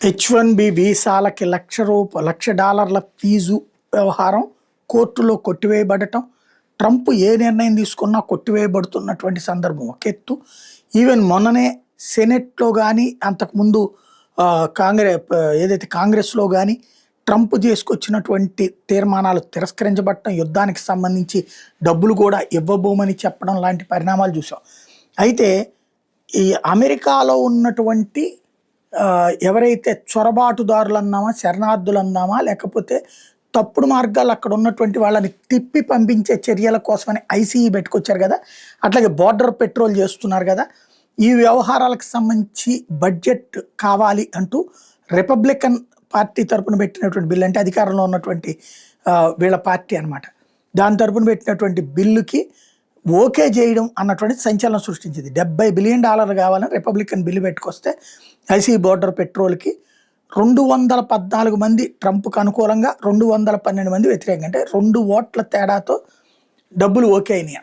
H1B వీసాలకి $1,00,000 fee వ్యవహారం కోర్టులో కొట్టివేయబడటం, Trump ఏ నిర్ణయం తీసుకున్నా కొట్టివేయబడుతున్నటువంటి సందర్భం ఒక ఎత్తు. ఈవెన్ మొన్ననే సెనెట్‌లో గాని, అంతకుముందు ఏదైతే కాంగ్రెస్‌లో గాని ట్రంప్ చేసుకొచ్చినటువంటి తీర్మానాలు తిరస్కరించబడటం, యుద్ధానికి సంబంధించి డబ్బులు కూడా ఇవ్వబోమని చెప్పడం లాంటి పరిణామాలు చూసాం. అయితే ఈ అమెరికాలో ఉన్నటువంటి ఎవరైతే చొరబాటుదారులన్నామా, శరణార్థులన్నామా, లేకపోతే తప్పుడు మార్గాలు అక్కడ ఉన్నటువంటి వాళ్ళని తిప్పి పంపించే చర్యల కోసమని ఐసీఈ పెట్టుకొచ్చారు కదా, అట్లాగే బోర్డర్ పెట్రోల్ చేస్తున్నారు కదా, ఈ వ్యవహారాలకు సంబంధించి బడ్జెట్ కావాలి అంటూ రిపబ్లికన్ పార్టీ తరపున పెట్టినటువంటి బిల్లు, అంటే అధికారంలో ఉన్నటువంటి వీళ్ళ పార్టీ అనమాట, దాని తరపున పెట్టినటువంటి బిల్లుకి ఓకే చేయడం అన్నటువంటి సంచలనం సృష్టించింది. $70 బిలియన్ కావాలని రిపబ్లికన్ బిల్లు పెట్టుకొస్తే ఐసీ బోర్డర్ పెట్రోల్కి 214 మంది ట్రంప్కు అనుకూలంగా, 212 మంది వ్యతిరేకంగా, అంటే 2 ఓట్ల తేడాతో డబ్బులు ఓకే అయినాయి.